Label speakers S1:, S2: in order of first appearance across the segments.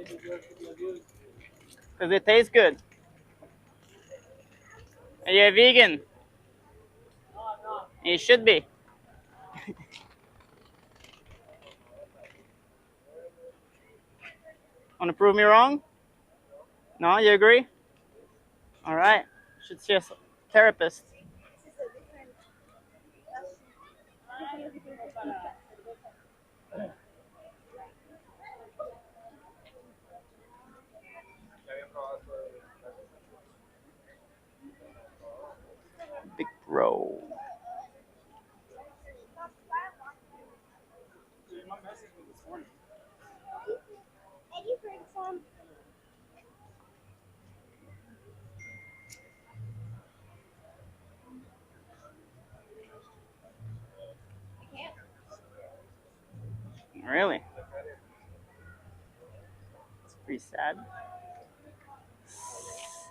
S1: Because it tastes good. Are you a vegan? You should be. Want to prove me wrong? No, you agree? All right. Should see a therapist. Big bro. Really? It's pretty sad.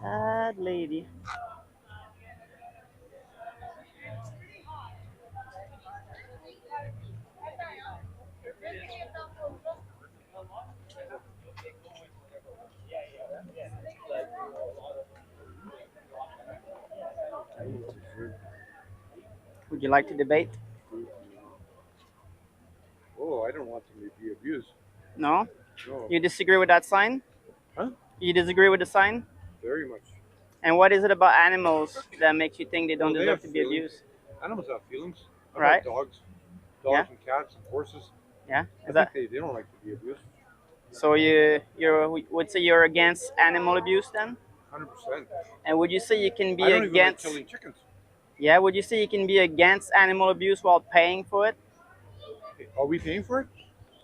S1: Sad lady. Would you like to debate?
S2: Oh, I don't want them to be abused.
S1: No?
S2: No.
S1: You disagree with that sign?
S2: Huh?
S1: You disagree with the sign?
S2: Very much.
S1: And what is it about animals that makes you think they don't
S2: Well, they
S1: deserve
S2: have
S1: to be
S2: feelings.
S1: abused?
S2: Animals have feelings. How
S1: Right.
S2: about dogs?
S1: Yeah.
S2: Dogs and cats and horses.
S1: Yeah?
S2: I
S1: Is that
S2: think they don't like to be abused.
S1: so? You would say you're against animal abuse then?
S2: 100%.
S1: And would you say you can be
S2: I don't even like
S1: against?
S2: killing chickens.
S1: Yeah. Would you say you can be against animal abuse while paying for it?
S2: Are we paying for it?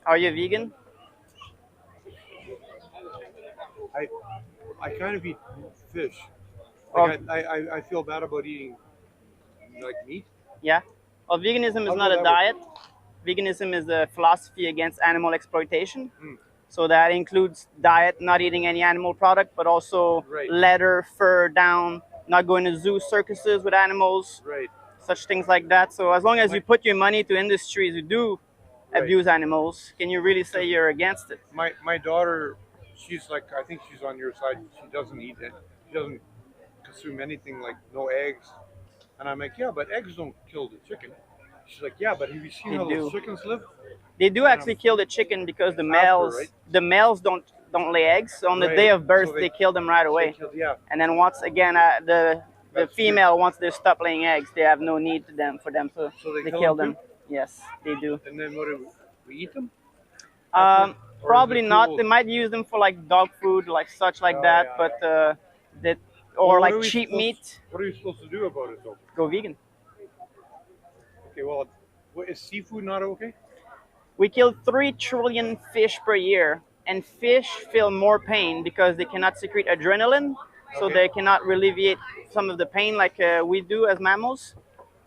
S1: Are you vegan?
S2: I kind of eat fish.
S1: Well,
S2: Like I feel bad about eating like meat.
S1: yeah. Well, veganism is
S2: How
S1: not
S2: does
S1: a
S2: that
S1: diet. Veganism is a philosophy against animal exploitation.
S2: Mm.
S1: So that includes diet, not eating any animal product, but also
S2: Right.
S1: leather, fur, down, not going to zoo circuses with animals,
S2: Right.
S1: such things like that. So as long as you put your money to industries who do
S2: Right.
S1: abuse animals, can you really say you're against it?
S2: My daughter, she's like, I think she's on your side. She doesn't eat it. She doesn't consume anything like no eggs. And I'm like, yeah, but eggs don't kill the chicken. She's like, yeah, but have you seen
S1: They
S2: how those
S1: do.
S2: chickens live?
S1: They do actually kill the chicken because the males
S2: right?
S1: the males don't lay eggs. So on the
S2: Right.
S1: day of birth,
S2: So
S1: they
S2: they-
S1: kill them right
S2: They
S1: away.
S2: killed, yeah.
S1: And then once again, the
S2: That's
S1: female once they stop laying eggs, they have no need for them, so
S2: So they
S1: they
S2: kill
S1: kill
S2: them
S1: them. Yes, they do.
S2: And then what do we eat them? Or
S1: Um,
S2: is
S1: probably
S2: it too
S1: not.
S2: old?
S1: They might use them for like dog food, like such like
S2: Oh,
S1: that.
S2: yeah,
S1: But that
S2: Well,
S1: or
S2: what
S1: like
S2: are we
S1: cheap
S2: supposed-
S1: meat,
S2: What are you supposed to do about it though?
S1: go vegan.
S2: Okay, well, is seafood not okay?
S1: We kill 3 trillion fish per year, and fish feel more pain because they cannot secrete adrenaline, so
S2: Okay.
S1: they cannot alleviate some of the pain like we do as mammals.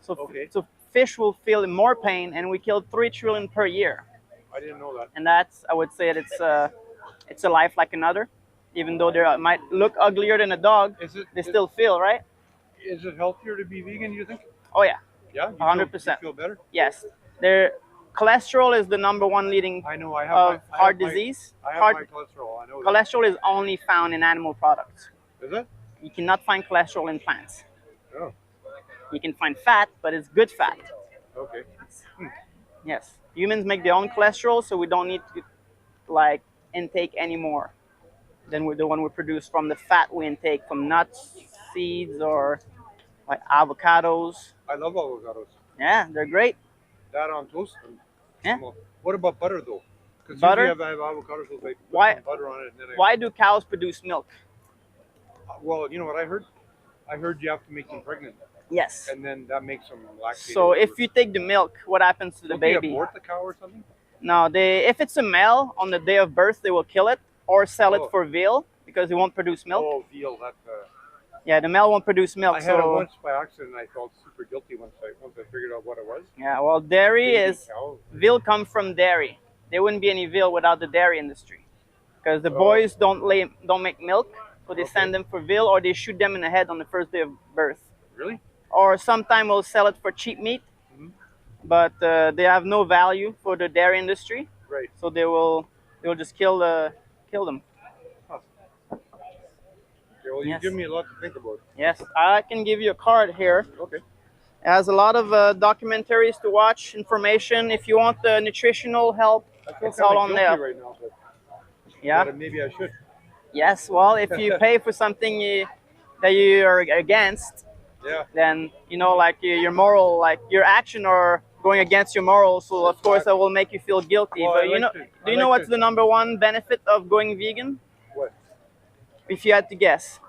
S1: So,
S2: Okay.
S1: so fish will feel more pain, and we kill 3 trillion per year,
S2: I didn't know that.
S1: and that's I would say it's a life like another, even though they might look uglier than a dog, they still feel right.
S2: Is it healthier to be vegan? You think?
S1: Oh yeah,
S2: Yeah, you
S1: 100%.
S2: Feel better.
S1: yes. Their cholesterol is the number one leading
S2: I know. I have
S1: of
S2: my, I
S1: heart
S2: have my-
S1: disease.
S2: I have
S1: Heart
S2: my cholesterol. I know.
S1: cholesterol is only found in animal products.
S2: That. Is it?
S1: You cannot find cholesterol in plants.
S2: Oh.
S1: You can find fat, but it's good fat.
S2: Okay.
S1: Yes. Humans make their own cholesterol, so we don't need to like intake any more than the one we produce from the fat we intake from nuts, seeds, or like avocados.
S2: I love avocados.
S1: Yeah, they're great.
S2: That on toast. And
S1: Yeah.
S2: What about butter though? Because
S1: Butter?
S2: usually I have avocados with like put
S1: Why-
S2: some butter on it. And then
S1: Why do cows produce milk?
S2: Well, you know what I heard? I heard you have to make them pregnant,
S1: Yes.
S2: and then that makes them lactate.
S1: So if you take the milk, what happens to the
S2: Don't they
S1: baby?
S2: abort the cow or something?
S1: No, if it's a male on the day of birth, they will kill it or sell
S2: Oh.
S1: it for veal because it won't produce milk.
S2: Oh, veal. That.
S1: Yeah, the male won't produce milk.
S2: I had it
S1: so
S2: once by accident. I felt super guilty once I figured out what it was.
S1: yeah, well, dairy
S2: Baby
S1: is
S2: cow.
S1: veal come from dairy. There wouldn't be any veal without the dairy industry, because the
S2: Oh.
S1: boys don't make milk, so they
S2: Okay.
S1: send them for veal or they shoot them in the head on the first day of birth.
S2: Really?
S1: Or sometimes we'll sell it for cheap meat,
S2: Mhm.
S1: but they have no value for the dairy industry,
S2: Right.
S1: so they'll just kill them.
S2: Well, you
S1: Yes.
S2: give me a lot to think about.
S1: Yes, I can give you a card here.
S2: Okay.
S1: It has a lot of documentaries to watch, information. If you want the nutritional help,
S2: I feel
S1: it's
S2: kind
S1: all
S2: of
S1: on
S2: guilty
S1: there.
S2: right now, but
S1: Yeah.
S2: maybe I should.
S1: Yes. Well, if you pay for something that you are against,
S2: Yeah.
S1: then you know, like your moral, like your action are going against your morals. So of course that will make you feel guilty.
S2: Well,
S1: But
S2: I
S1: you
S2: like
S1: know,
S2: to- I
S1: do you know
S2: like
S1: what's
S2: to-
S1: the number one benefit of going vegan?
S2: What?
S1: If you had to guess.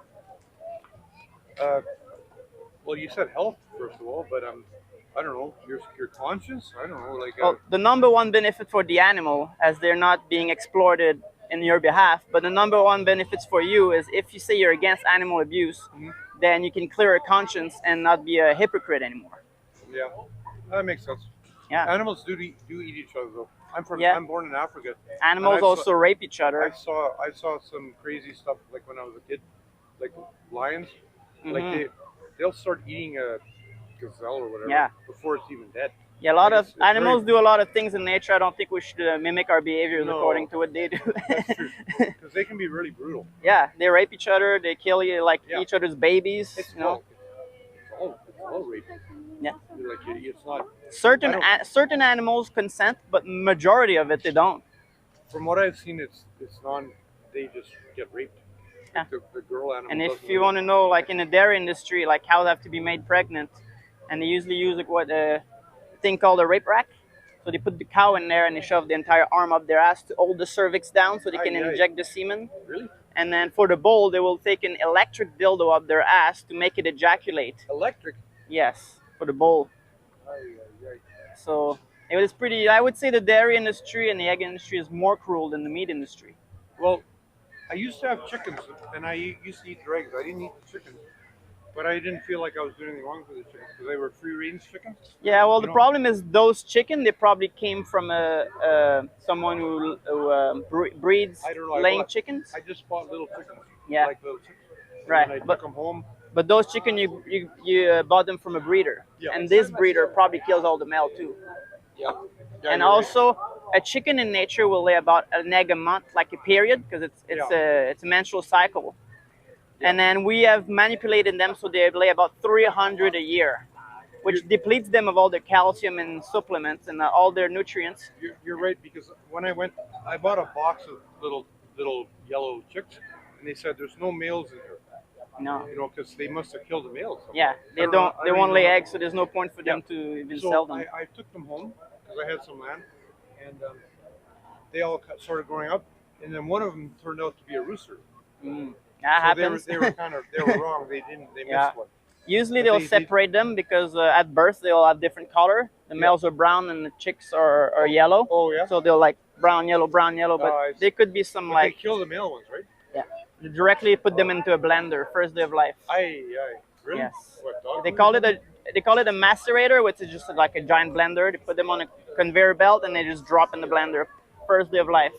S2: Well, you said health first of all, but I don't know. Your conscience. I don't know. Like.
S1: Well, the number one benefit for the animal, as they're not being exploited in your behalf, but the number one benefits for you is if you say you're against animal abuse,
S2: Mhm.
S1: then you can clear a conscience and not be a hypocrite anymore.
S2: Yeah. That makes sense.
S1: Yeah.
S2: Animals do eat each other though.
S1: Yeah.
S2: I'm born in Africa.
S1: Animals
S2: And I
S1: also rape each other.
S2: I saw some crazy stuff like when I was a kid, like lions, like
S1: Mhm.
S2: they'll start eating a gazelle or whatever
S1: Yeah.
S2: before it's even dead.
S1: Yeah, a lot
S2: Like,
S1: of
S2: it's
S1: animals
S2: very-
S1: do a lot of things in nature. I don't think we should mimic our behaviors
S2: No.
S1: according to what they do.
S2: That's true. Because they can be really brutal.
S1: Yeah, they rape each other. They kill you like
S2: Yeah.
S1: each other's babies.
S2: It's
S1: You know,
S2: all rape.
S1: Yeah.
S2: Like it's not.
S1: certain
S2: I don't-
S1: certain animals consent, but majority of it they don't.
S2: From what I've seen, it's non. They just get raped.
S1: Yeah.
S2: The girl animal.
S1: And if
S2: doesn't
S1: you
S2: really-
S1: want to know, like in the dairy industry, like cows have to be made pregnant, and they usually use like what a thing called a rape rack. So they put the cow in there and they shove the entire arm up their ass to hold the cervix down so they can
S2: Aye, aye.
S1: inject the semen.
S2: Really
S1: And then for the bull, they will take an electric dildo up their ass to make it ejaculate.
S2: electric.
S1: Yes, for the bull.
S2: Aye, aye, aye.
S1: So it was pretty. I would say the dairy industry and the egg industry is more cruel than the meat industry.
S2: Well, I used to have chickens, and I used to eat their eggs. I didn't eat the chickens, but I didn't feel like I was doing anything wrong for the chickens because they were free-range chickens.
S1: Yeah, well,
S2: You
S1: the
S2: know-
S1: problem is those chicken. They probably came from someone who breeds
S2: I don't know, I
S1: laying
S2: bought-
S1: chickens.
S2: I just bought little chickens.
S1: Yeah.
S2: Like little chickens. And
S1: Right,
S2: then I
S1: but-
S2: took them home.
S1: But those chicken, you bought them from a breeder,
S2: Yeah.
S1: and this breeder probably kills all the male too.
S2: Yeah.
S1: And
S2: you're right.
S1: also, a chicken in nature will lay about an egg a month, like a period, because it's a menstrual cycle. And then we have manipulated them so they lay about 300 a year, which depletes them of all their calcium and supplements and all their nutrients.
S2: You're right because when I went, I bought a box of little yellow chicks, and they said there's no males in here.
S1: No.
S2: You know, because they must have killed the males.
S1: Yeah, they
S2: I don't know-
S1: don't.
S2: I
S1: They
S2: don't
S1: won't
S2: even
S1: lay
S2: know.
S1: eggs, so there's no point for them to even sell
S2: So
S1: them.
S2: I took them home because I had some land, and they all started growing up, and then one of them turned out to be a rooster.
S1: That
S2: So
S1: happens.
S2: they were wrong. They
S1: Yeah.
S2: missed one.
S1: Usually
S2: But
S1: they'll
S2: they-
S1: separate them because at birth they'll have different color. The males are brown and the chicks are yellow.
S2: Oh yeah.
S1: So they'll like brown, yellow, but
S2: I see.
S1: they could be some
S2: But
S1: like
S2: they kill the male ones, right?
S1: you directly put them into a blender first day of life.
S2: Aye. Really?
S1: Yes.
S2: What, dog
S1: They
S2: food
S1: call
S2: or
S1: it a macerator, which is just like a giant blender. They put them on a conveyor belt and they just drop in the blender first day of life.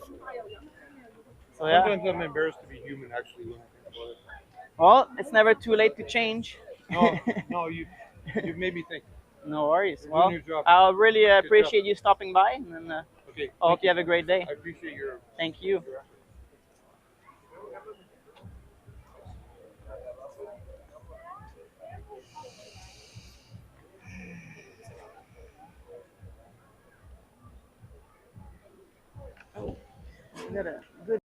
S1: So yeah.
S2: Sometimes I'm embarrassed to be human, actually. When I think about it.
S1: Well, it's never too late to change.
S2: No, you've made me think.
S1: No worries.
S2: You're
S1: Well,
S2: doing your job.
S1: I really
S2: job.
S1: appreciate you stopping by, and
S2: Okay.
S1: I hope you have a great day.
S2: I appreciate your.
S1: Thank you. Oh, you got a good